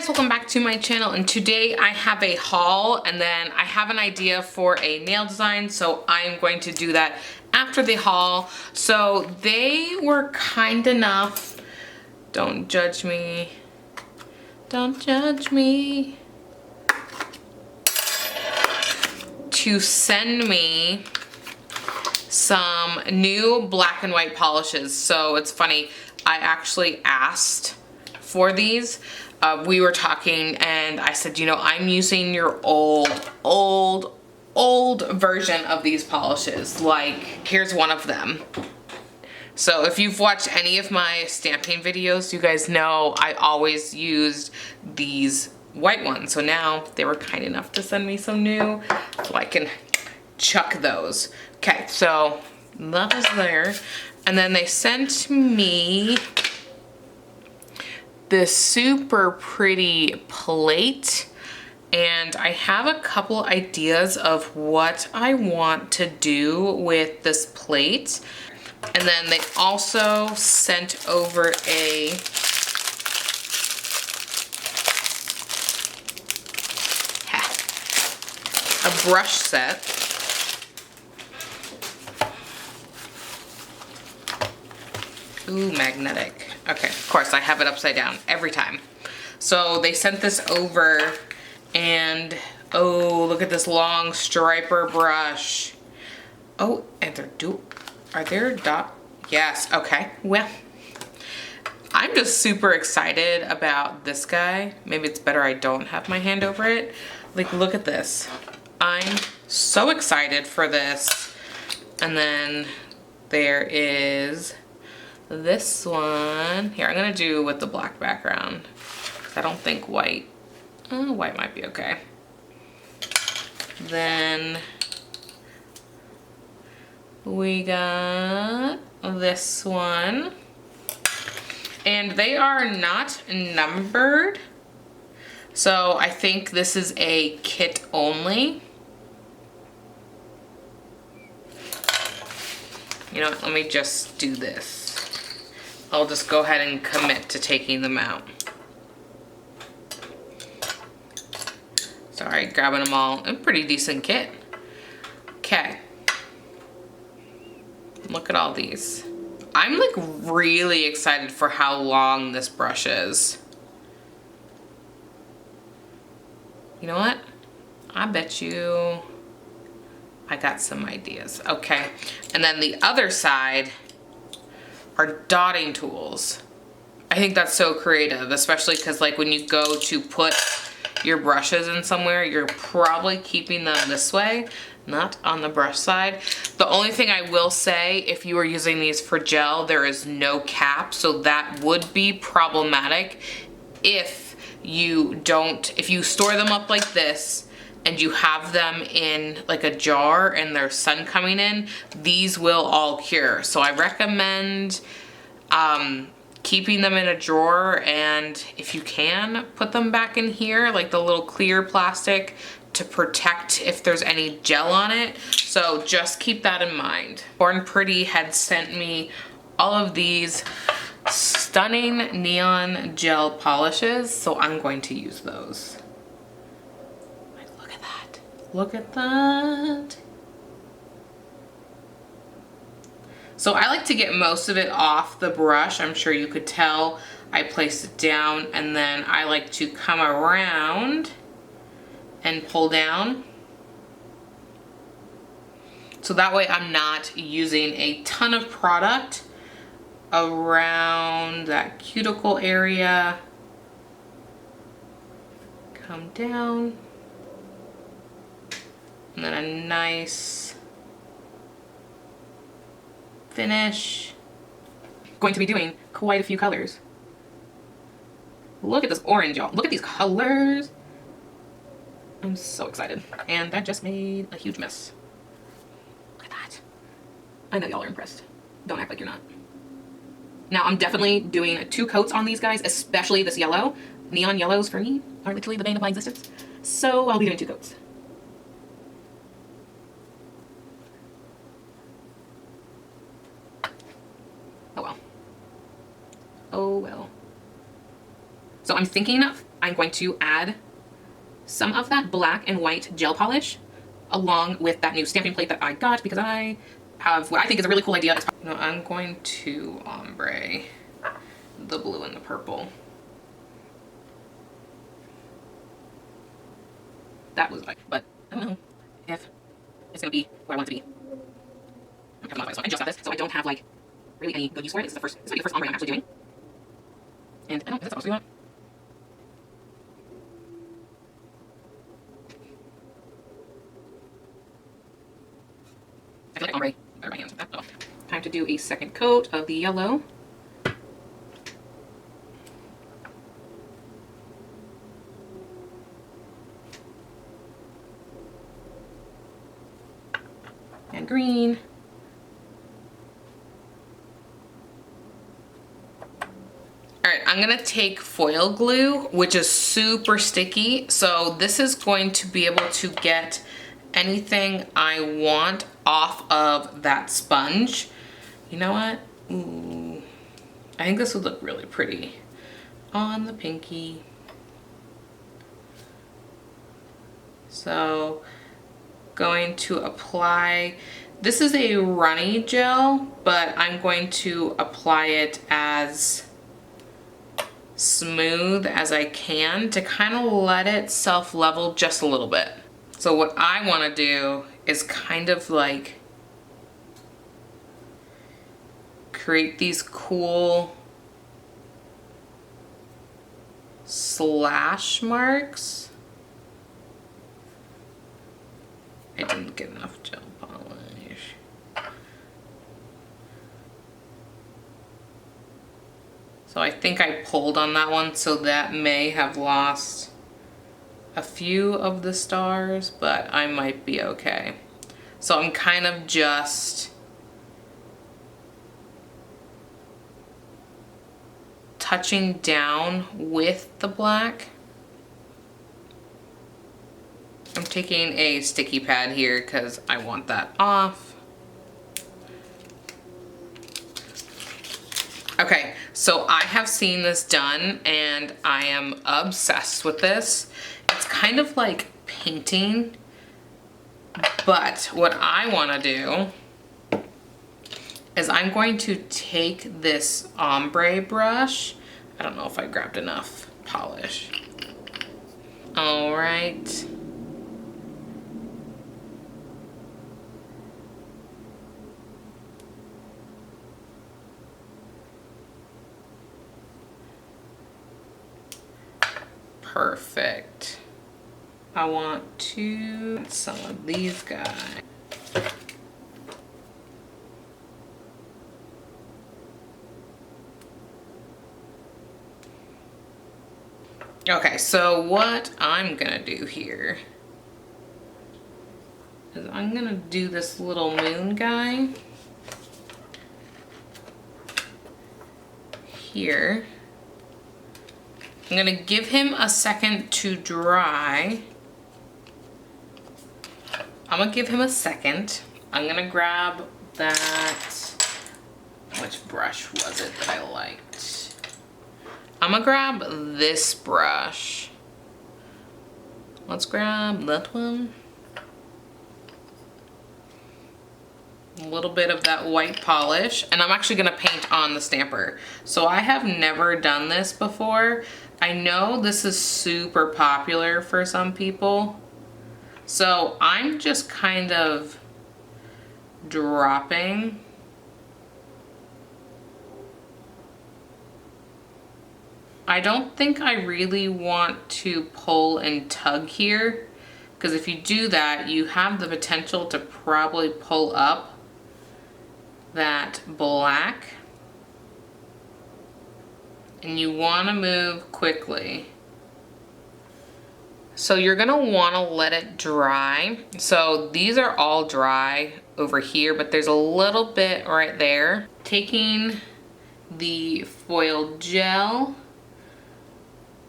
welcome back to my channel, and today I have a haul and then I have an idea for a nail design, so I'm going to do that after the haul. So they were kind enough, don't judge me, don't judge me, to send me some new black and white polishes. So it's funny, I actually asked for these. We were talking and I said, you know, I'm using your old version of these polishes. Like, here's one of them. So if you've watched any of my stamping videos, you guys know I always used these white ones. So now they were kind enough to send me some new, so I can chuck those. Okay, so that is there. And then they sent me this super pretty plate, and I have a couple ideas of what I want to do with this plate. And then they also sent over a brush set. Ooh, magnetic. Okay, of course, I have it upside down every time. So they sent this over, and oh, look at this long striper brush. Oh, and are there dot? Yes, okay. Well, I'm just super excited about this guy. Maybe it's better I don't have my hand over it. Like, look at this. I'm so excited for this. And then there is this one. Here, I'm gonna do with the black background. I don't think white. White might be okay. Then we got this one. And they are not numbered. So I think this is a kit only. You know what, let me just do this. I'll just go ahead and commit to taking them out. Sorry, grabbing them all. A pretty decent kit. Okay. Look at all these. I'm like really excited for how long this brush is. You know what? I bet you I got some ideas. Okay. And then the other side are dotting tools. I think that's so creative, especially because like when you go to put your brushes in somewhere, you're probably keeping them this way, not on the brush side. The only thing I will say, if you are using these for gel, there is no cap, so that would be problematic if you store them up like this and you have them in like a jar and there's sun coming in, these will all cure. So I recommend keeping them in a drawer, and if you can, put them back in here, like the little clear plastic, to protect if there's any gel on it. So just keep that in mind. Born Pretty had sent me all of these stunning neon gel polishes, so I'm going to use those. Look at that. Look at that. So I like to get most of it off the brush. I'm sure you could tell. I place it down, and then I like to come around and pull down. So that way I'm not using a ton of product around that cuticle area. Come down. And then a nice finish. Going to be doing quite a few colors. Look at this orange, y'all. Look at these colors. I'm so excited. And that just made a huge mess. Look at that. I know y'all are impressed. Don't act like you're not. Now I'm definitely doing 2 coats on these guys, especially this yellow. Neon yellows for me are literally the bane of my existence. So I'll be doing 2 coats. Oh well. Oh well. So I'm thinking I'm going to add some of that black and white gel polish along with that new stamping plate that I got because I have what I think is a really cool idea. No, I'm going to ombre the blue and the purple. That was, but I don't know if it's gonna be what I want it to be. So I just got this, so I don't have like really any good use for it. This might be the first ombre I'm actually doing. And I don't know, is that supposed to be on? I feel like ombre better my hands with that. Oh. Time to do a second coat of the yellow. And green. All right, I'm gonna take foil glue, which is super sticky. So this is going to be able to get anything I want off of that sponge. You know what? Ooh, I think this would look really pretty on the pinky. So going to apply, this is a runny gel, but I'm going to apply it as smooth as I can to kind of let it self-level just a little bit. So what I want to do is kind of like create these cool slash marks. I didn't get enough gel polish. So I think I pulled on that one, so that may have lost a few of the stars, but I might be okay. So I'm kind of just touching down with the black. I'm taking a sticky pad here because I want that off. Okay, so I have seen this done and I am obsessed with this. It's kind of like painting, but what I want to do is I'm going to take this ombre brush. I don't know if I grabbed enough polish. All right. Perfect. I want to add some of these guys. Okay, so what I'm gonna do here is I'm gonna do this little moon guy here. I'm gonna give him a second to dry. I'm gonna give him a second. I'm gonna grab that, which brush was it that I liked? I'm gonna grab this brush. Let's grab that one. A little bit of that white polish, and I'm actually gonna paint on the stamper. So I have never done this before. I know this is super popular for some people. So I'm just kind of dropping. I don't think I really want to pull and tug here, because if you do that, you have the potential to probably pull up that black. And you want to move quickly. So you're going to want to let it dry. So these are all dry over here, but there's a little bit right there. Taking the foil gel,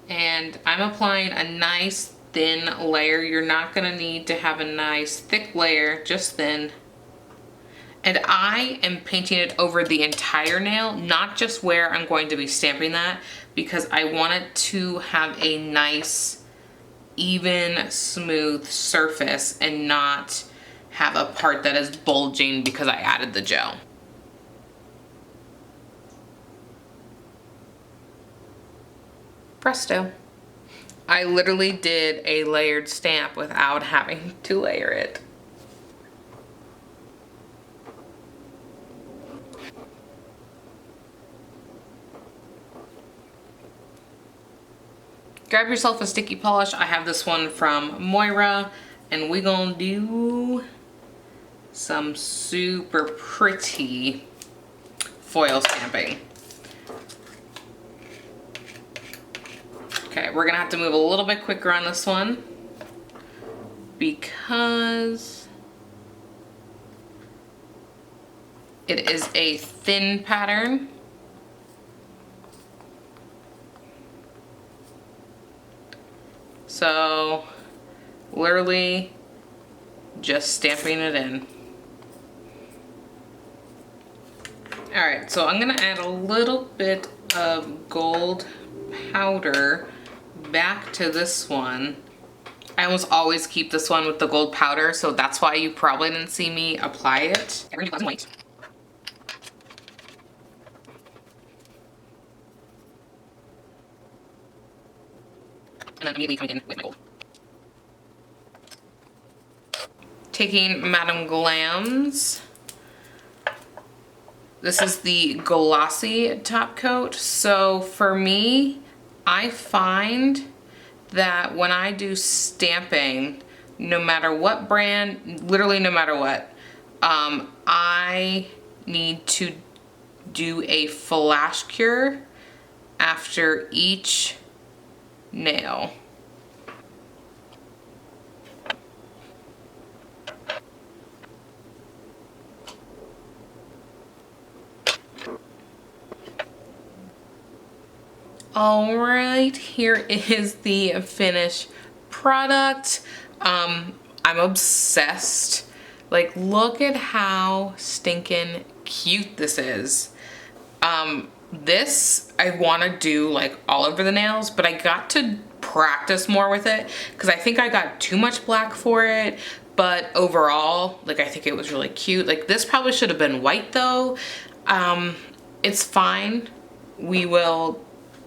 and I'm applying a nice thin layer. You're not going to need to have a nice thick layer, just thin. And I am painting it over the entire nail, not just where I'm going to be stamping that, because I want it to have a nice, even, smooth surface and not have a part that is bulging because I added the gel. Presto. I literally did a layered stamp without having to layer it. Grab yourself a sticky polish. I have this one from Moira, and we're gonna do some super pretty foil stamping. Okay, we're gonna have to move a little bit quicker on this one because it is a thin pattern. So literally just stamping it in. All right, so I'm gonna add a little bit of gold powder back to this one. I almost always keep this one with the gold powder, so that's why you probably didn't see me apply it. Okay, we're gonna do white. And then immediately coming in with my gold. Taking Madame Glam's. This is the glossy top coat. So for me, I find that when I do stamping, no matter what brand, literally no matter what, I need to do a flash cure after each nail. All right, here is the finished product. I'm obsessed. Like, look at how stinking cute this is. This I want to do like all over the nails, but I got to practice more with it because I think I got too much black for it. But overall, like, I think it was really cute. Like, this probably should have been white though. It's fine. We will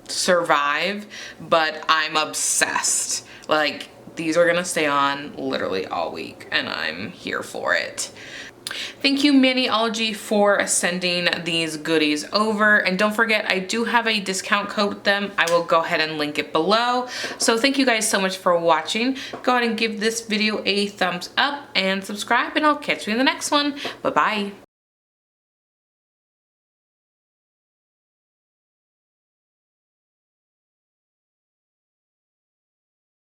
survive, but I'm obsessed. Like, these are gonna stay on literally all week and I'm here for it. Thank you, Maniology, for sending these goodies over. And don't forget, I do have a discount code with them. I will go ahead and link it below. So thank you guys so much for watching. Go ahead and give this video a thumbs up and subscribe, and I'll catch you in the next one. Bye-bye.